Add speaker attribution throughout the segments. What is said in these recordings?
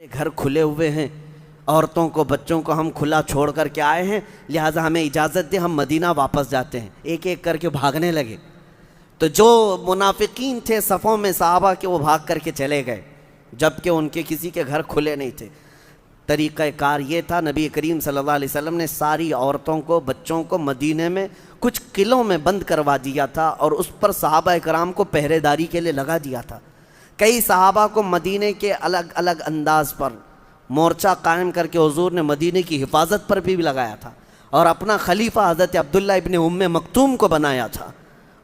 Speaker 1: گھر کھلے ہوئے ہیں، عورتوں کو بچوں کو ہم کھلا چھوڑ کر کے آئے ہیں، لہٰذا ہمیں اجازت دیں ہم مدینہ واپس جاتے ہیں۔ ایک ایک کر کے بھاگنے لگے، تو جو منافقین تھے صفوں میں صحابہ کے، وہ بھاگ کر کے چلے گئے، جبکہ ان کے کسی کے گھر کھلے نہیں تھے۔ طریقہ کار یہ تھا، نبی کریم صلی اللہ علیہ وسلم نے ساری عورتوں کو بچوں کو مدینے میں کچھ قلعوں میں بند کروا دیا تھا، اور اس پر صحابہ کرام کو پہرے داری کے لیے لگا دیا تھا۔ کئی صحابہ کو مدینے کے الگ الگ انداز پر مورچہ قائم کر کے حضور نے مدینے کی حفاظت پر بھی لگایا تھا، اور اپنا خلیفہ حضرت عبداللہ ابن ام مکتوم کو بنایا تھا۔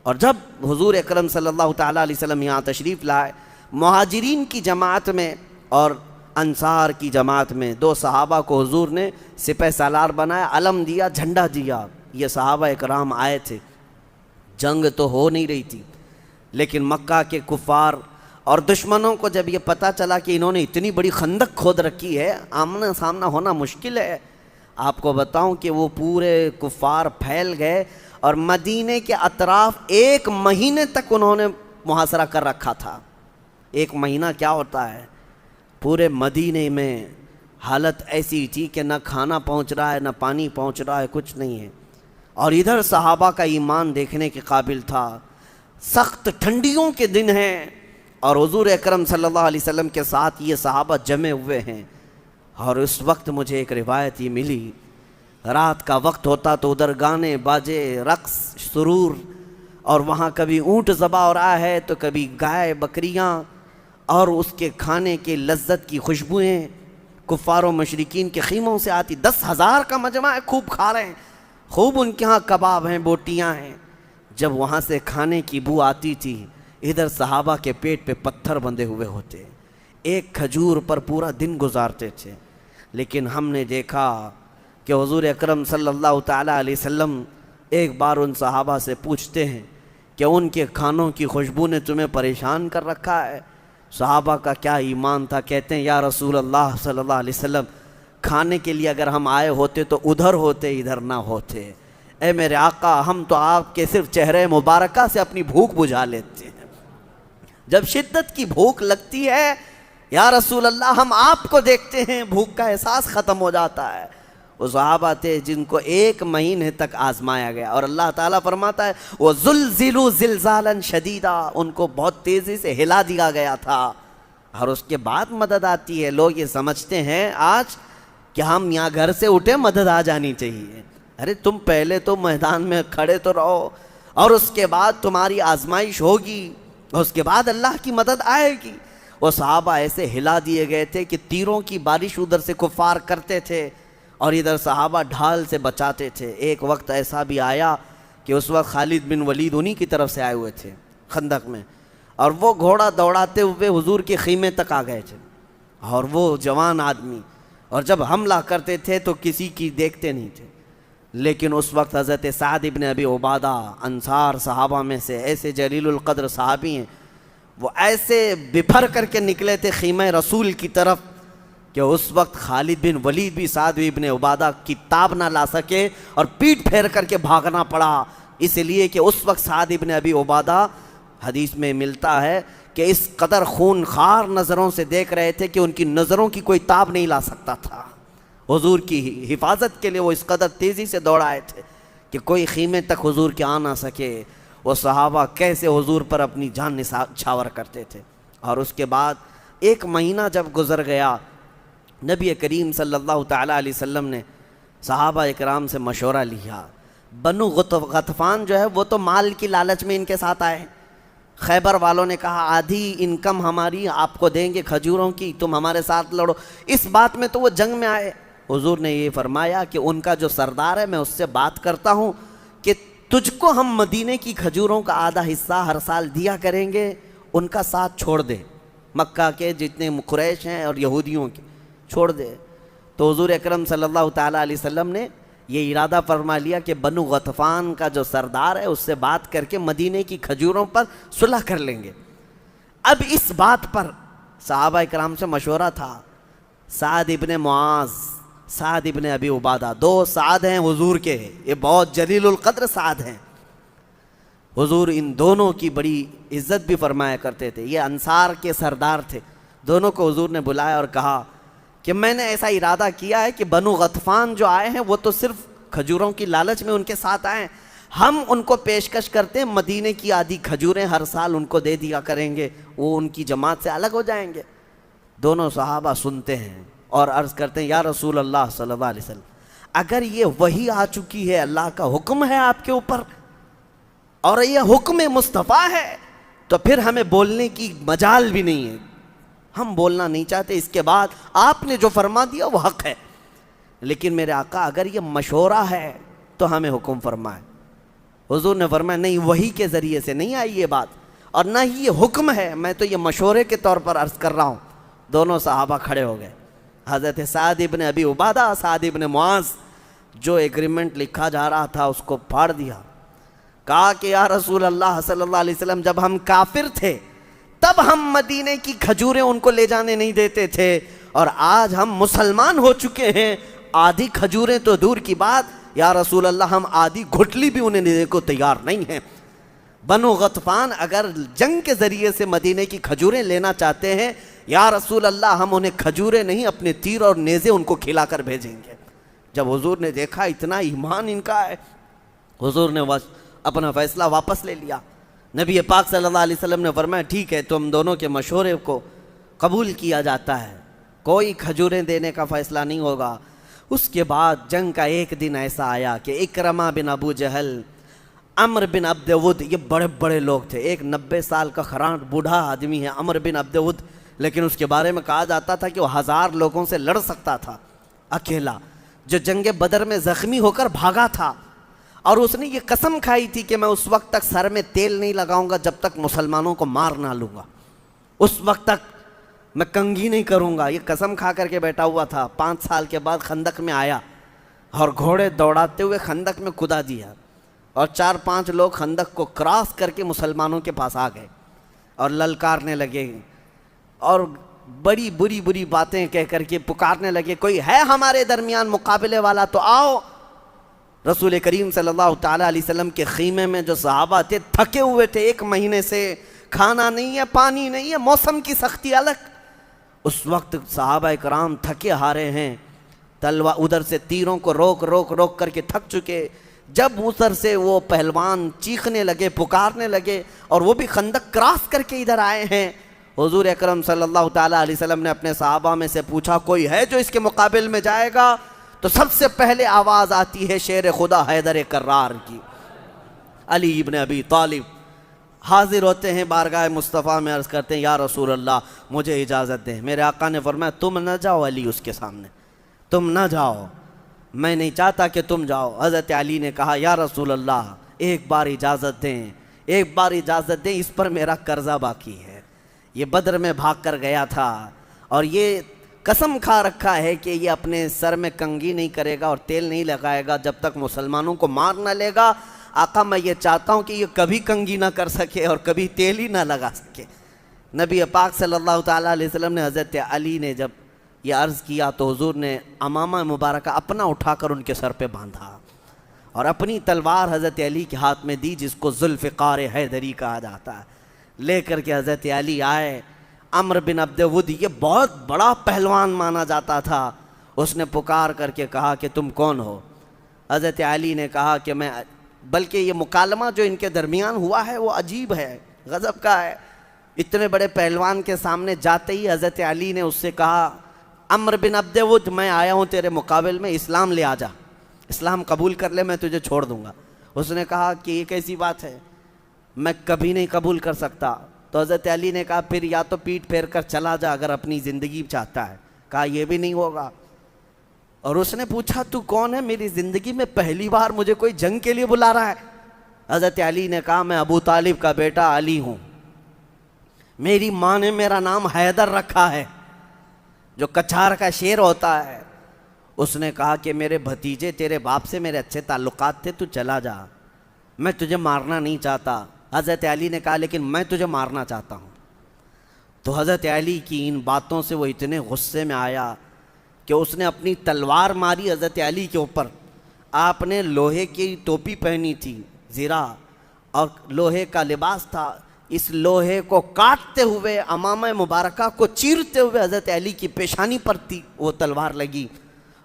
Speaker 1: اور جب حضور اکرم صلی اللہ تعالیٰ علیہ وسلم یہاں تشریف لائے، مہاجرین کی جماعت میں اور انصار کی جماعت میں دو صحابہ کو حضور نے سپہ سالار بنایا، علم دیا، جھنڈا دیا۔ یہ صحابہ اکرام آئے تھے، جنگ تو ہو نہیں رہی تھی، لیکن مکہ کے کفار اور دشمنوں کو جب یہ پتہ چلا کہ انہوں نے اتنی بڑی خندق کھود رکھی ہے، آمنا سامنا ہونا مشکل ہے، آپ کو بتاؤں کہ وہ پورے کفار پھیل گئے، اور مدینے کے اطراف ایک مہینے تک انہوں نے محاصرہ کر رکھا تھا۔ ایک مہینہ کیا ہوتا ہے، پورے مدینے میں حالت ایسی تھی کہ نہ کھانا پہنچ رہا ہے، نہ پانی پہنچ رہا ہے، کچھ نہیں ہے۔ اور ادھر صحابہ کا ایمان دیکھنے کے قابل تھا، سخت ٹھنڈیوں کے دن ہیں، اور حضور اکرم صلی اللہ علیہ وسلم کے ساتھ یہ صحابہ جمے ہوئے ہیں۔ اور اس وقت مجھے ایک روایت یہ ملی، رات کا وقت ہوتا تو ادھر گانے باجے، رقص، سرور، اور وہاں کبھی اونٹ ذبح ہو رہا ہے تو کبھی گائے بکریاں، اور اس کے کھانے کے لذت کی خوشبوئیں کفار و مشرکین کے خیموں سے آتی۔ 10,000 کا مجمع ہے، خوب کھا رہے ہیں، خوب ان کے ہاں کباب ہیں، بوٹیاں ہیں۔ جب وہاں سے کھانے کی بو آتی تھی، ادھر صحابہ کے پیٹ پہ پتھر بندھے ہوئے ہوتے، ایک کھجور پر پورا دن گزارتے تھے۔ لیکن ہم نے دیکھا کہ حضور اکرم صلی اللہ تعالیٰ علیہ وسلم ایک بار ان صحابہ سے پوچھتے ہیں کہ ان کے کھانوں کی خوشبو نے تمہیں پریشان کر رکھا ہے؟ صحابہ کا کیا ایمان تھا، کہتے ہیں یا رسول اللہ صلی اللہ علیہ وسلم، کھانے کے لیے اگر ہم آئے ہوتے تو ادھر ہوتے، ادھر نہ ہوتے۔ اے میرے آقا، ہم تو آپ کے صرف چہرے مبارکہ سے اپنی بھوک بجھا لیتے ہیں، جب شدت کی بھوک لگتی ہے یا رسول اللہ ہم آپ کو دیکھتے ہیں، بھوک کا احساس ختم ہو جاتا ہے۔ وہ صحابہ تھے جن کو ایک مہینے تک آزمایا گیا، اور اللہ تعالیٰ فرماتا ہے وَزُلْزِلُوا زِلْزَالًا شَدِيدًا، ان کو بہت تیزی سے ہلا دیا گیا تھا، اور اس کے بعد مدد آتی ہے۔ لوگ یہ سمجھتے ہیں آج کہ ہم یہاں گھر سے اٹھے مدد آ جانی چاہیے۔ ارے تم پہلے تو میدان میں کھڑے تو رہو، اور اس کے بعد تمہاری آزمائش ہوگی، اس کے بعد اللہ کی مدد آئے گی۔ وہ صحابہ ایسے ہلا دیے گئے تھے کہ تیروں کی بارش ادھر سے کفار کرتے تھے، اور ادھر صحابہ ڈھال سے بچاتے تھے۔ ایک وقت ایسا بھی آیا کہ اس وقت خالد بن ولید انہی کی طرف سے آئے ہوئے تھے خندق میں، اور وہ گھوڑا دوڑاتے ہوئے حضور کے خیمے تک آ گئے تھے، اور وہ جوان آدمی، اور جب حملہ کرتے تھے تو کسی کی دیکھتے نہیں تھے۔ لیکن اس وقت حضرت سعد ابن ابی عبادہ، انصار صحابہ میں سے ایسے جلیل القدر صحابی ہیں، وہ ایسے بپھر کر کے نکلے تھے خیمہ رسول کی طرف کہ اس وقت خالد بن ولید بھی سعد ابن عبادہ کی تاب نہ لا سکے، اور پیٹ پھیر کر کے بھاگنا پڑا، اس لیے کہ اس وقت سعد ابن ابی عبادہ حدیث میں ملتا ہے کہ اس قدر خون خار نظروں سے دیکھ رہے تھے کہ ان کی نظروں کی کوئی تاب نہیں لا سکتا تھا۔ حضور کی حفاظت کے لیے وہ اس قدر تیزی سے دوڑائے تھے کہ کوئی خیمے تک حضور کے آ نہ سکے۔ وہ صحابہ کیسے حضور پر اپنی جان نچھاور کرتے تھے۔ اور اس کے بعد ایک مہینہ جب گزر گیا، نبی کریم صلی اللہ تعالیٰ علیہ وسلم نے صحابہ اکرام سے مشورہ لیا۔ بنو غطفان جو ہے وہ تو مال کی لالچ میں ان کے ساتھ آئے، خیبر والوں نے کہا آدھی انکم ہماری آپ کو دیں گے کھجوروں کی، تم ہمارے ساتھ لڑو، اس بات میں تو وہ جنگ میں آئے۔ حضور نے یہ فرمایا کہ ان کا جو سردار ہے میں اس سے بات کرتا ہوں کہ تجھ کو ہم مدینے کی کھجوروں کا آدھا حصہ ہر سال دیا کریں گے، ان کا ساتھ چھوڑ دے، مکہ کے جتنے قریش ہیں اور یہودیوں کے چھوڑ دے۔ تو حضور اکرم صلی اللہ تعالیٰ علیہ وسلم نے یہ ارادہ فرما لیا کہ بنو غطفان کا جو سردار ہے اس سے بات کر کے مدینے کی کھجوروں پر صلح کر لیں گے۔ اب اس بات پر صحابہ اکرام سے مشورہ تھا، سعد ابن معاذ، سعد ابن ابی عبادہ، دو سعد ہیں حضور کے، یہ بہت جلیل القدر سعد ہیں، حضور ان دونوں کی بڑی عزت بھی فرمایا کرتے تھے، یہ انصار کے سردار تھے۔ دونوں کو حضور نے بلایا اور کہا کہ میں نے ایسا ارادہ کیا ہے کہ بنو غطفان جو آئے ہیں وہ تو صرف کھجوروں کی لالچ میں ان کے ساتھ آئے ہیں، ہم ان کو پیشکش کرتے ہیں مدینے کی آدھی کھجوریں ہر سال ان کو دے دیا کریں گے، وہ ان کی جماعت سے الگ ہو جائیں گے۔ دونوں صحابہ سنتے ہیں اور عرض کرتے ہیں یا رسول اللہ صلی اللہ علیہ وسلم، اگر یہ وحی آ چکی ہے، اللہ کا حکم ہے آپ کے اوپر اور یہ حکم مصطفیٰ ہے، تو پھر ہمیں بولنے کی مجال بھی نہیں ہے، ہم بولنا نہیں چاہتے، اس کے بعد آپ نے جو فرما دیا وہ حق ہے، لیکن میرے آقا اگر یہ مشورہ ہے تو ہمیں حکم فرمائے۔ حضور نے فرمایا نہیں، وحی کے ذریعے سے نہیں آئی یہ بات، اور نہ ہی یہ حکم ہے، میں تو یہ مشورے کے طور پر عرض کر رہا ہوں۔ دونوں صحابہ کھڑے ہو گئے، حضرت سعد ابن ابی عبادہ، سعد ابن معاذ، جو ایگریمنٹ لکھا جا رہا تھا اس کو پھاڑ دیا، کہا کہ یا رسول اللہ صلی اللہ علیہ وسلم، جب ہم کافر تھے تب ہم مدینے کی کھجوریں ان کو لے جانے نہیں دیتے تھے، اور آج ہم مسلمان ہو چکے ہیں، آدھی کھجوریں تو دور کی بات، یا رسول اللہ ہم آدھی گھٹلی بھی انہیں دینے کو تیار نہیں ہیں۔ بنو غطفان اگر جنگ کے ذریعے سے مدینے کی کھجوریں لینا چاہتے ہیں، یا رسول اللہ ہم انہیں کھجوریں نہیں، اپنے تیر اور نیزے ان کو کھلا کر بھیجیں گے۔ جب حضور نے دیکھا اتنا ایمان ان کا ہے، حضور نے اپنا فیصلہ واپس لے لیا۔ نبی پاک صلی اللہ علیہ وسلم نے فرمایا ٹھیک ہے، تم دونوں کے مشورے کو قبول کیا جاتا ہے، کوئی کھجوریں دینے کا فیصلہ نہیں ہوگا۔ اس کے بعد جنگ کا ایک دن ایسا آیا کہ اکرمہ بن ابو جہل، عمر بن عبد ود، یہ بڑے بڑے لوگ تھے، ایک 90 سال کا خراٹ بوڑھا آدمی ہے عمر بن عبد ود، لیکن اس کے بارے میں کہا جاتا تھا کہ وہ 1000 لوگوں سے لڑ سکتا تھا اکیلا، جو جنگ بدر میں زخمی ہو کر بھاگا تھا، اور اس نے یہ قسم کھائی تھی کہ میں اس وقت تک سر میں تیل نہیں لگاؤں گا جب تک مسلمانوں کو مار نہ لوں گا، اس وقت تک میں کنگھی نہیں کروں گا، یہ قسم کھا کر کے بیٹھا ہوا تھا۔ 5 سال کے بعد خندق میں آیا اور گھوڑے دوڑاتے ہوئے خندق میں کدا دیا، اور 4-5 لوگ خندق کو کراس کر کے مسلمانوں کے پاس آ گئے اور للکارنے لگے اور بڑی بری بری باتیں کہہ کر کے پکارنے لگے، کوئی ہے ہمارے درمیان مقابلے والا تو آؤ۔ رسول کریم صلی اللہ تعالیٰ علیہ وسلم کے خیمے میں جو صحابہ تھے تھکے ہوئے تھے، 1 مہینے سے کھانا نہیں ہے، پانی نہیں ہے، موسم کی سختی الگ، اس وقت صحابہ کرام تھکے ہارے ہیں، ادھر سے تیروں کو روک روک کر کے تھک چکے، جب ادھر سے وہ پہلوان چیخنے لگے، پکارنے لگے، اور وہ بھی خندق کراس کر کے ادھر آئے ہیں، حضور اکرم صلی اللہ تعالیٰ علیہ وسلم نے اپنے صحابہ میں سے پوچھا کوئی ہے جو اس کے مقابل میں جائے گا؟ تو سب سے پہلے آواز آتی ہے شیر خدا حیدر کرار کی، علی ابن ابی طالب حاضر ہوتے ہیں بارگاہ مصطفیٰ میں، عرض کرتے ہیں یا رسول اللہ مجھے اجازت دیں۔ میرے آقا نے فرمایا تم نہ جاؤ علی اس کے سامنے، تم نہ جاؤ، میں نہیں چاہتا کہ تم جاؤ۔ حضرت علی نے کہا یا رسول اللہ ایک بار اجازت دیں، ایک بار اجازت دیں، اس پر میرا قرضہ باقی ہے، یہ بدر میں بھاگ کر گیا تھا اور یہ قسم کھا رکھا ہے کہ یہ اپنے سر میں کنگھی نہیں کرے گا اور تیل نہیں لگائے گا جب تک مسلمانوں کو مار نہ لے گا۔ آقا میں یہ چاہتا ہوں کہ یہ کبھی کنگھی نہ کر سکے اور کبھی تیل ہی نہ لگا سکے۔ نبی پاک صلی اللہ تعالیٰ علیہ وسلم نے حضرت علی نے جب یہ عرض کیا تو حضور نے امامہ مبارکہ اپنا اٹھا کر ان کے سر پہ باندھا اور اپنی تلوار حضرت علی کے ہاتھ میں دی، جس کو ذوالفقار حیدری کہا جاتا ہے، لے کر کے حضرت علی آئے۔ عمر بن عبد ود یہ بہت بڑا پہلوان مانا جاتا تھا، اس نے پکار کر کے کہا کہ تم کون ہو؟ حضرت علی نے کہا کہ میں، بلکہ یہ مکالمہ جو ان کے درمیان ہوا ہے وہ عجیب ہے، غضب کا ہے۔ اتنے بڑے پہلوان کے سامنے جاتے ہی حضرت علی نے اس سے کہا عمر بن عبد ود میں آیا ہوں تیرے مقابل میں، اسلام لے آ جا، اسلام قبول کر لے، میں تجھے چھوڑ دوں گا۔ اس نے کہا کہ یہ کیسی بات ہے، میں کبھی نہیں قبول کر سکتا۔ تو حضرت علی نے کہا پھر یا تو پیٹ پھیر کر چلا جا اگر اپنی زندگی چاہتا ہے، کہا یہ بھی نہیں ہوگا۔ اور اس نے پوچھا تو کون ہے؟ میری زندگی میں پہلی بار مجھے کوئی جنگ کے لیے بلا رہا ہے۔ حضرت علی نے کہا میں ابو طالب کا بیٹا علی ہوں، میری ماں نے میرا نام حیدر رکھا ہے، جو کچھار کا شیر ہوتا ہے۔ اس نے کہا کہ میرے بھتیجے تیرے باپ سے میرے اچھے تعلقات تھے، تو چلا جا، میں تجھے مارنا نہیں چاہتا۔ حضرت علی نے کہا لیکن میں تجھے مارنا چاہتا ہوں۔ تو حضرت علی کی ان باتوں سے وہ اتنے غصے میں آیا کہ اس نے اپنی تلوار ماری حضرت علی کے اوپر۔ آپ نے لوہے کی ٹوپی پہنی تھی، زرہ، اور لوہے کا لباس تھا، اس لوہے کو کاٹتے ہوئے امامہ مبارکہ کو چیرتے ہوئے حضرت علی کی پیشانی پر وہ تلوار لگی،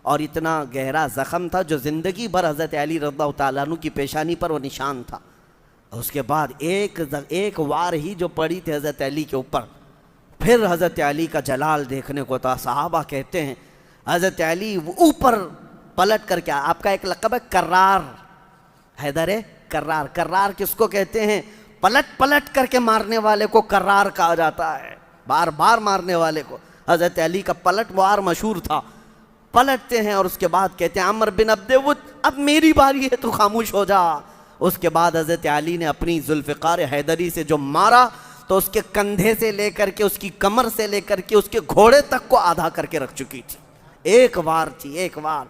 Speaker 1: اور اتنا گہرا زخم تھا جو زندگی بھر حضرت علی رضی اللہ تعالیٰ عنہ کی پیشانی پر وہ نشان تھا۔ اس کے بعد ایک وار ہی جو پڑی تھی حضرت علی کے اوپر، پھر حضرت علی کا جلال دیکھنے کو تھا۔ صحابہ کہتے ہیں حضرت علی اوپر پلٹ کر کے، آپ کا ایک لقب ہے کرار، حیدر کرار۔ کرار کس کو کہتے ہیں؟ پلٹ پلٹ کر کے مارنے والے کو کرار کہا جاتا ہے، بار بار مارنے والے کو۔ حضرت علی کا پلٹ وار مشہور تھا۔ پلٹتے ہیں اور اس کے بعد کہتے ہیں عمر بن عبد ود اب میری باری ہے تو خاموش ہو جا۔ اس کے بعد حضرت علی نے اپنی ذوالفقار حیدری سے جو مارا تو اس کے کندھے سے لے کر کے، اس کی کمر سے لے کر کے، اس کے گھوڑے تک کو آدھا کر کے رکھ چکی تھی۔ ایک وار تھی، ایک وار۔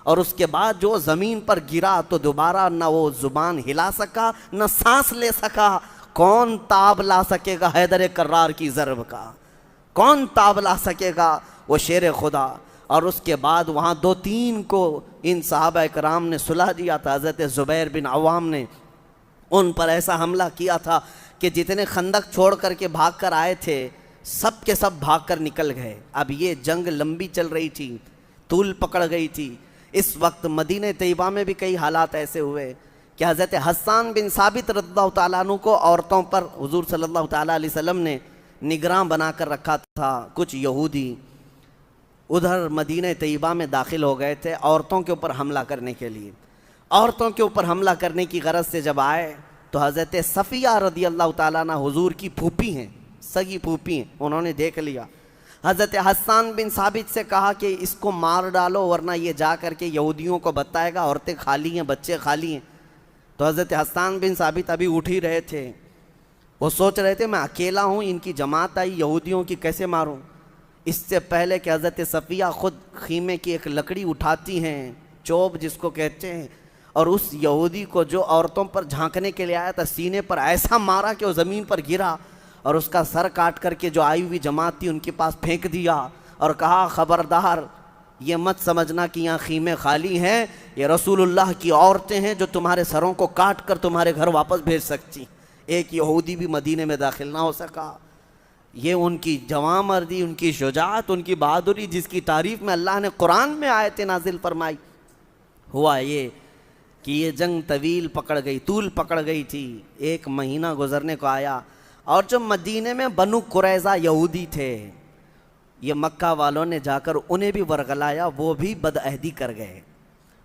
Speaker 1: اور اس کے بعد جو زمین پر گرا تو دوبارہ نہ وہ زبان ہلا سکا، نہ سانس لے سکا۔ کون تاب لا سکے گا حیدر کرار کی ضرب کا؟ کون تاب لا سکے گا؟ وہ شیر خدا۔ اور اس کے بعد وہاں 2-3 کو ان صحابہ کرام نے سلا دیا تھا۔ حضرت زبیر بن عوام نے ان پر ایسا حملہ کیا تھا کہ جتنے خندق چھوڑ کر کے بھاگ کر آئے تھے سب کے سب بھاگ کر نکل گئے۔ اب یہ جنگ لمبی چل رہی تھی، طول پکڑ گئی تھی۔ اس وقت مدینہ طیبہ میں بھی کئی حالات ایسے ہوئے کہ حضرت حسان بن ثابت رضی اللہ تعالیٰ عنہ کو عورتوں پر حضور صلی اللہ تعالیٰ علیہ وسلم نے نگراں بنا کر رکھا تھا۔ کچھ یہودی ادھر مدینہ طیبہ میں داخل ہو گئے تھے عورتوں کے اوپر حملہ کرنے کے لیے۔ عورتوں کے اوپر حملہ کرنے کی غرض سے جب آئے تو حضرت صفیہ رضی اللہ تعالیٰ عنہ حضور کی پھوپھی ہیں، سگی پھوپھی ہیں، انہوں نے دیکھ لیا۔ حضرت حسان بن ثابت سے کہا کہ اس کو مار ڈالو ورنہ یہ جا کر کے یہودیوں کو بتائے گا عورتیں خالی ہیں، بچے خالی ہیں۔ تو حضرت حسان بن ثابت ابھی اٹھ ہی رہے تھے، وہ سوچ رہے تھے میں اکیلا ہوں، ان کی جماعت آئی یہودیوں کی، کیسے ماروں؟ اس سے پہلے کہ حضرت صفیہ خود خیمے کی ایک لکڑی اٹھاتی ہیں، چوب جس کو کہتے ہیں، اور اس یہودی کو جو عورتوں پر جھانکنے کے لیے آیا تھا سینے پر ایسا مارا کہ وہ زمین پر گرا، اور اس کا سر کاٹ کر کے جو آئی ہوئی جماعت تھی ان کے پاس پھینک دیا، اور کہا خبردار یہ مت سمجھنا کہ یہاں خیمے خالی ہیں، یہ رسول اللہ کی عورتیں ہیں جو تمہارے سروں کو کاٹ کر تمہارے گھر واپس بھیج سکتی۔ ایک یہودی بھی مدینے میں داخل نہ ہو سکا۔ یہ ان کی جواں مردی، ان کی شجاعت، ان کی بہادری، جس کی تعریف میں اللہ نے قرآن میں آیتیں نازل فرمائی۔ ہوا یہ کہ یہ جنگ طویل پکڑ گئی، طول پکڑ گئی تھی، 1 مہینہ گزرنے کو آیا، اور جو مدینے میں بنو قریظہ یہودی تھے، یہ مکہ والوں نے جا کر انہیں بھی ورغلایا، وہ بھی بدعہدی کر گئے،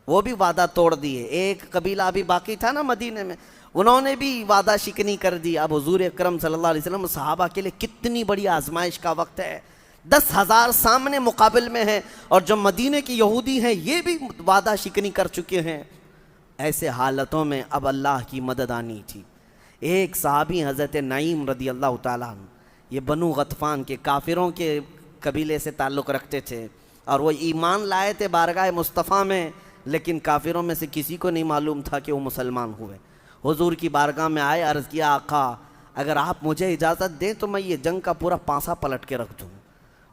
Speaker 1: وہ بھی وعدہ توڑ دیے۔ ایک قبیلہ ابھی باقی تھا نا مدینے میں، انہوں نے بھی وعدہ شکنی کر دی۔ اب حضور اکرم صلی اللہ علیہ وسلم صحابہ کے لیے کتنی بڑی آزمائش کا وقت ہے، 10,000 سامنے مقابل میں ہیں، اور جو مدینے کی یہودی ہیں یہ بھی وعدہ شکنی کر چکے ہیں۔ ایسے حالتوں میں اب اللہ کی مدد آنی تھی۔ ایک صحابی حضرت نعیم رضی اللہ تعالیٰ عنہ، یہ بنو غطفان کے کافروں کے قبیلے سے تعلق رکھتے تھے، اور وہ ایمان لائے تھے بارگاہ مصطفیٰ میں، لیکن کافروں میں سے کسی کو نہیں معلوم تھا کہ وہ مسلمان ہوئے۔ حضور کی بارگاہ میں آئے، عرض کیا آقا اگر آپ مجھے اجازت دیں تو میں یہ جنگ کا پورا پانسا پلٹ کے رکھ دوں۔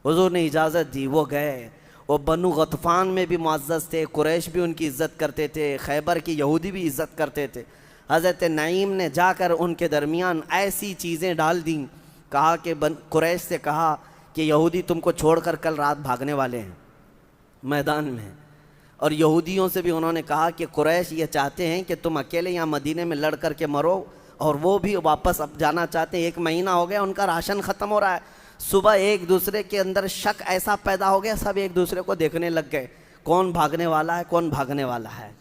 Speaker 1: حضور نے اجازت دی، وہ گئے۔ وہ بنو غطفان میں بھی معزز تھے، قریش بھی ان کی عزت کرتے تھے، خیبر کی یہودی بھی عزت کرتے تھے۔ حضرت نعیم نے جا کر ان کے درمیان ایسی چیزیں ڈال دیں، کہا کہ قریش سے کہا کہ یہودی تم کو چھوڑ کر کل رات بھاگنے والے ہیں میدان میں، اور یہودیوں سے بھی انہوں نے کہا کہ قریش یہ چاہتے ہیں کہ تم اکیلے یہاں مدینے میں لڑ کر کے مرو، اور وہ بھی واپس اب جانا چاہتے ہیں۔ 1 مہینہ ہو گیا، ان کا راشن ختم ہو رہا ہے۔ صبح ایک دوسرے کے اندر شک ایسا پیدا ہو گیا، سب ایک دوسرے کو دیکھنے لگ گئے کون بھاگنے والا ہے، کون بھاگنے والا ہے۔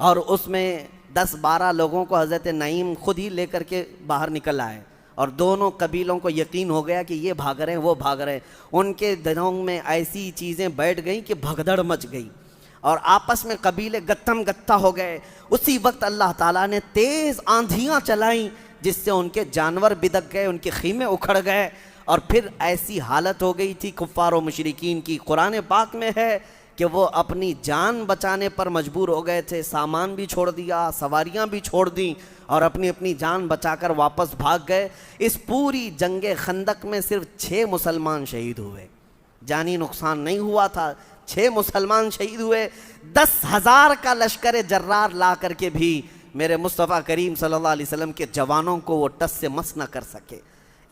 Speaker 1: اور اس میں 10-12 لوگوں کو حضرت نعیم خود ہی لے کر کے باہر نکل آئے، اور دونوں قبیلوں کو یقین ہو گیا کہ یہ بھاگ رہے ہیں، وہ بھاگ رہے ہیں۔ ان کے دلوں میں ایسی چیزیں بیٹھ گئیں کہ بھگدڑ مچ گئی، اور آپس میں قبیلے گتم گتا ہو گئے۔ اسی وقت اللہ تعالیٰ نے تیز آندھیاں چلائیں جس سے ان کے جانور بدک گئے، ان کے خیمے اکھڑ گئے، اور پھر ایسی حالت ہو گئی تھی کفار و مشرکین کی، قرآن پاک میں ہے کہ وہ اپنی جان بچانے پر مجبور ہو گئے تھے، سامان بھی چھوڑ دیا، سواریاں بھی چھوڑ دیں، اور اپنی جان بچا کر واپس بھاگ گئے۔ اس پوری جنگ خندق میں صرف 6 مسلمان شہید ہوئے، جانی نقصان نہیں ہوا تھا، 6 مسلمان شہید ہوئے۔ 10,000 کا لشکر جرار لا کر کے بھی میرے مصطفیٰ کریم صلی اللہ علیہ وسلم کے جوانوں کو وہ ٹس سے مس نہ کر سکے۔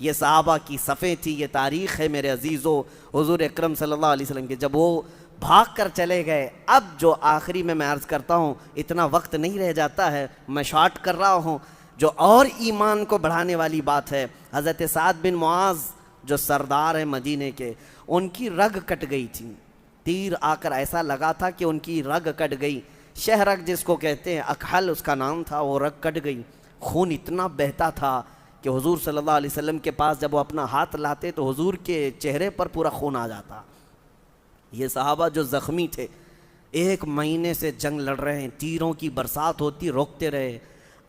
Speaker 1: یہ صحابہ کی صفیں تھی، یہ تاریخ ہے میرے عزیزو۔ حضور اکرم صلی اللہ علیہ وسلم کے جب وہ بھاگ کر چلے گئے، اب جو آخری میں عرض کرتا ہوں، اتنا وقت نہیں رہ جاتا ہے، میں شارٹ کر رہا ہوں، جو اور ایمان کو بڑھانے والی بات ہے، حضرت سعد بن معاذ جو سردار ہیں مدینے کے، ان کی رگ کٹ گئی تھی، تیر آ کر ایسا لگا تھا کہ ان کی رگ کٹ گئی، شہرگ جس کو کہتے ہیں، اکحل اس کا نام تھا، وہ رگ کٹ گئی، خون اتنا بہتا تھا کہ حضور صلی اللہ علیہ وسلم کے پاس جب وہ اپنا ہاتھ لاتے تو حضور کے چہرے پر پورا خون آ جاتا۔ یہ صحابہ جو زخمی تھے، 1 مہینے سے جنگ لڑ رہے ہیں، تیروں کی برسات ہوتی، روکتے رہے،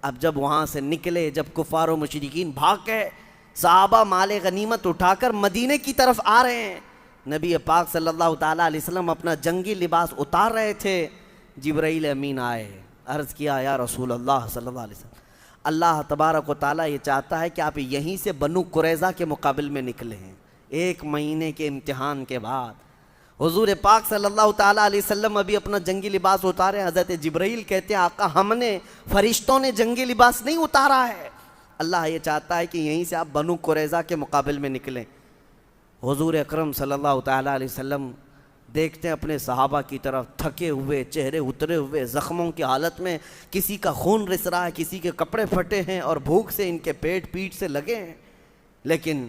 Speaker 1: اب جب وہاں سے نکلے، جب کفار و مشرکین بھاگ گئے، صحابہ مال غنیمت اٹھا کر مدینے کی طرف آ رہے ہیں، نبی پاک صلی اللہ تعالیٰ علیہ وسلم اپنا جنگی لباس اتار رہے تھے، جبرائیل امین آئے، عرض کیا یا رسول اللہ صلی اللہ علیہ وسلم، اللہ تبارک و تعالیٰ یہ چاہتا ہے کہ آپ یہیں سے بنو قریظہ کے مقابل میں نکلے ہیں، 1 مہینے کے امتحان کے بعد۔ حضور پاک صلی اللہ تعالیٰ علیہ وسلم ابھی اپنا جنگی لباس اتارے، حضرت جبرائیل کہتے ہیں آقا ہم نے، فرشتوں نے جنگی لباس نہیں اتارا ہے، اللہ یہ چاہتا ہے کہ یہیں سے آپ بنو قریظہ کے مقابل میں نکلیں۔ حضور اکرم صلی اللہ تعالیٰ علیہ وسلم دیکھتے ہیں اپنے صحابہ کی طرف، تھکے ہوئے، چہرے اترے ہوئے، زخموں کی حالت میں، کسی کا خون رس رہا ہے، کسی کے کپڑے پھٹے ہیں اور بھوک سے ان کے پیٹ سے لگے ہیں، لیکن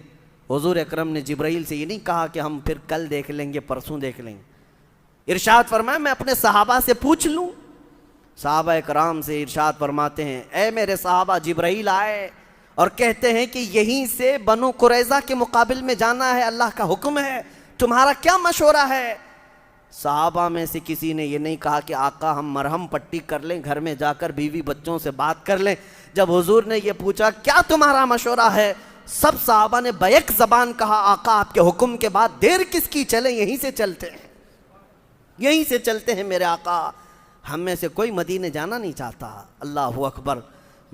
Speaker 1: حضور اکرم نے جبرائیل سے یہ نہیں کہا کہ ہم پھر کل دیکھ لیں گے، پرسوں دیکھ لیں گے، ارشاد فرمایا میں اپنے صحابہ سے پوچھ لوں۔ صحابہ اکرام سے ارشاد فرماتے ہیں اے میرے صحابہ، جبرائیل آئے اور کہتے ہیں کہ یہیں سے بنو قریظہ کے مقابل میں جانا ہے، اللہ کا حکم ہے، تمہارا کیا مشورہ ہے؟ صحابہ میں سے کسی نے یہ نہیں کہا کہ آقا ہم مرہم پٹی کر لیں، گھر میں جا کر بیوی بچوں سے بات کر لیں۔ جب حضور نے یہ پوچھا کیا تمہارا مشورہ ہے، سب صحابہ نے بیک زبان کہا آقا آپ کے حکم کے بعد دیر کس کی، چلیں یہیں سے چلتے ہیں، یہیں سے چلتے ہیں میرے آقا، ہم میں سے کوئی مدینے جانا نہیں چاہتا۔ اللہ اکبر،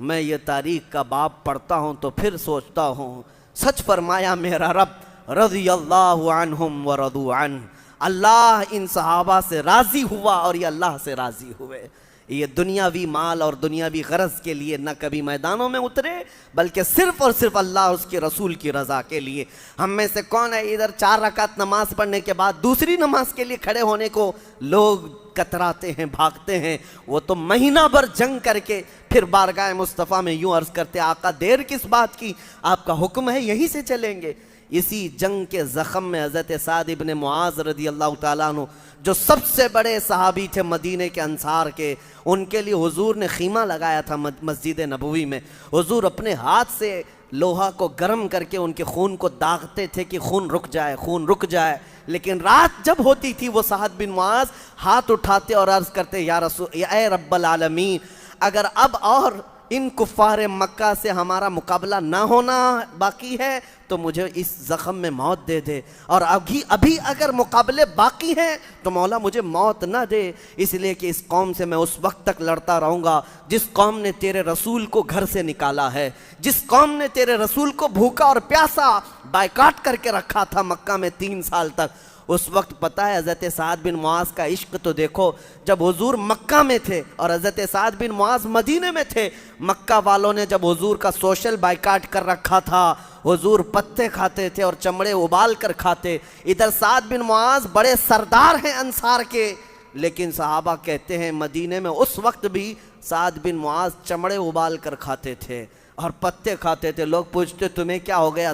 Speaker 1: میں یہ تاریخ کا باب پڑھتا ہوں تو پھر سوچتا ہوں، سچ فرمایا میرا رب، رضی اللہ عنہم ورضوا عنہ، اللہ ان صحابہ سے راضی ہوا اور یہ اللہ سے راضی ہوئے۔ یہ دنیاوی مال اور دنیاوی غرض کے لیے نہ کبھی میدانوں میں اترے، بلکہ صرف اور صرف اللہ اور اس کے رسول کی رضا کے لیے۔ ہم میں سے کون ہے ادھر 4 رکعت نماز پڑھنے کے بعد دوسری نماز کے لیے کھڑے ہونے کو لوگ کتراتے ہیں، بھاگتے ہیں؟ وہ تو مہینہ بھر جنگ کر کے پھر بارگاہ مصطفیٰ میں یوں عرض کرتے آقا دیر کس بات کی، آپ کا حکم ہے یہیں سے چلیں گے۔ اسی جنگ کے زخم میں حضرت سعد ابن معاذ رضی اللہ تعالیٰ عنہ، جو سب سے بڑے صحابی تھے مدینے کے انصار کے، ان کے لیے حضور نے خیمہ لگایا تھا مسجد نبوی میں، حضور اپنے ہاتھ سے لوہا کو گرم کر کے ان کے خون کو داغتے تھے کہ خون رک جائے، خون رک جائے، لیکن رات جب ہوتی تھی وہ سعد بن معاذ ہاتھ اٹھاتے اور عرض کرتے یا رسول، اے رب العالمین، اگر اب اور ان کفار مکہ سے ہمارا مقابلہ نہ ہونا باقی ہے تو مجھے اس زخم میں موت دے دے، اور ابھی اگر مقابلے باقی ہیں تو مولا مجھے موت نہ دے، اس لیے کہ اس قوم سے میں اس وقت تک لڑتا رہوں گا جس قوم نے تیرے رسول کو گھر سے نکالا ہے، جس قوم نے تیرے رسول کو بھوکا اور پیاسا بائیکاٹ کر کے رکھا تھا مکہ میں 3 سال تک۔ اس وقت پتہ ہے حضرت سعد بن معاذ کا عشق تو دیکھو، جب حضور مکہ میں تھے اور حضرت سعد بن معاذ مدینے میں تھے، مکہ والوں نے جب حضور کا سوشل بائیکاٹ کر رکھا تھا، حضور پتے کھاتے تھے اور چمڑے ابال کر کھاتے، ادھر سعد بن معاذ بڑے سردار ہیں انصار کے، لیکن صحابہ کہتے ہیں مدینے میں اس وقت بھی سعد بن معاذ چمڑے ابال کر کھاتے تھے اور پتے کھاتے تھے۔ لوگ پوچھتے تمہیں کیا ہو گیا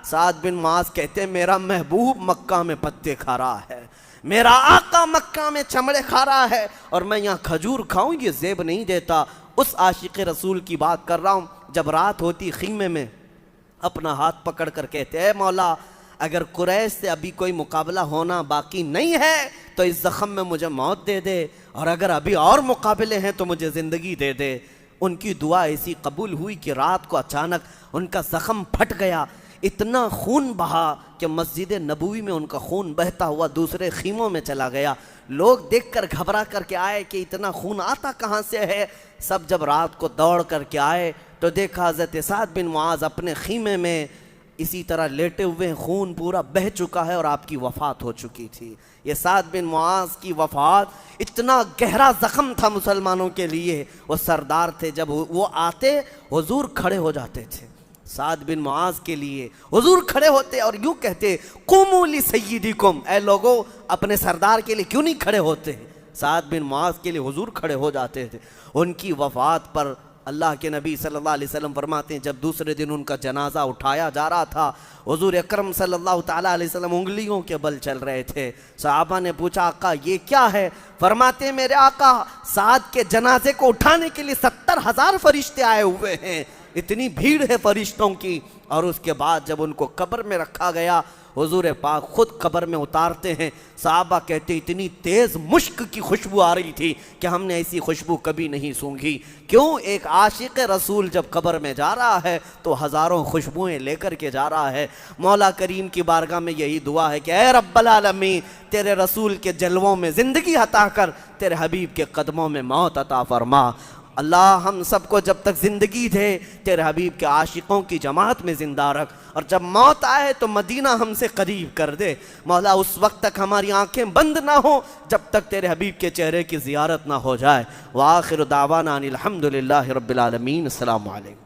Speaker 1: سعد بن معاذ کہتے ہیں میرا محبوب مکہ میں پتے کھا رہا ہے، میرا آقا مکہ میں چمڑے کھا رہا ہے اور میں یہاں کھجور کھاؤں یہ زیب نہیں دیتا۔ اس عاشق رسول کی بات کر رہا ہوں، جب رات ہوتی خیمے میں اپنا ہاتھ پکڑ کر کہتے اے مولا اگر قریش سے ابھی کوئی مقابلہ ہونا باقی نہیں ہے تو اس زخم میں مجھے موت دے دے، اور اگر ابھی اور مقابلے ہیں تو مجھے زندگی دے دے۔ ان کی دعا ایسی قبول ہوئی کہ رات کو اچانک ان کا زخم پھٹ گیا، اتنا خون بہا کہ مسجد نبوی میں ان کا خون بہتا ہوا دوسرے خیموں میں چلا گیا۔ لوگ دیکھ کر گھبرا کر کے آئے کہ اتنا خون آتا کہاں سے ہے؟ سب جب رات کو دوڑ کر کے آئے تو دیکھا حضرت سعد بن معاذ اپنے خیمے میں اسی طرح لیٹے ہوئے ہیں، خون پورا بہہ چکا ہے اور آپ کی وفات ہو چکی تھی۔ یہ سعد بن معاذ کی وفات اتنا گہرا زخم تھا مسلمانوں کے لیے۔ وہ سردار تھے، جب وہ آتے حضور کھڑے ہو جاتے تھے۔ سعد بن معاذ کے لیے حضور کھڑے ہوتے اور یوں کہتے قوموا لسیدکم، اے لوگو اپنے سردار کے لیے کیوں نہیں کھڑے ہوتے؟ سعد بن معاذ کے لیے حضور کھڑے ہو جاتے تھے۔ ان کی وفات پر اللہ کے نبی صلی اللہ علیہ وسلم فرماتے ہیں جب دوسرے دن ان کا جنازہ اٹھایا جا رہا تھا، حضور اکرم صلی اللہ تعالیٰ علیہ وسلم انگلیوں کے بل چل رہے تھے۔ صحابہ نے پوچھا آقا یہ کیا ہے؟ فرماتے ہیں میرے آقا سعد کے جنازے کو اٹھانے کے لیے 70,000 فرشتے آئے ہوئے ہیں، اتنی بھیڑ ہے فرشتوں کی۔ اور اس کے بعد جب ان کو قبر میں رکھا گیا، حضور پاک خود قبر میں اتارتے ہیں، صحابہ کہتے اتنی تیز مشک کی خوشبو آ رہی تھی کہ ہم نے ایسی خوشبو کبھی نہیں سونگھی۔ کیوں؟ ایک عاشق رسول جب قبر میں جا رہا ہے تو ہزاروں خوشبوئیں لے کر کے جا رہا ہے۔ مولا کریم کی بارگاہ میں یہی دعا ہے کہ اے رب العالمین تیرے رسول کے جلووں میں زندگی عطا کر، تیرے حبیب کے قدموں میں موت عطا فرما۔ اللہ ہم سب کو جب تک زندگی دے تیرے حبیب کے عاشقوں کی جماعت میں زندہ رکھ، اور جب موت آئے تو مدینہ ہم سے قریب کر دے۔ مولا اس وقت تک ہماری آنکھیں بند نہ ہوں جب تک تیرے حبیب کے چہرے کی زیارت نہ ہو جائے۔ وآخر دعوانا ان الحمدللہ رب العالمین۔ السلام علیکم۔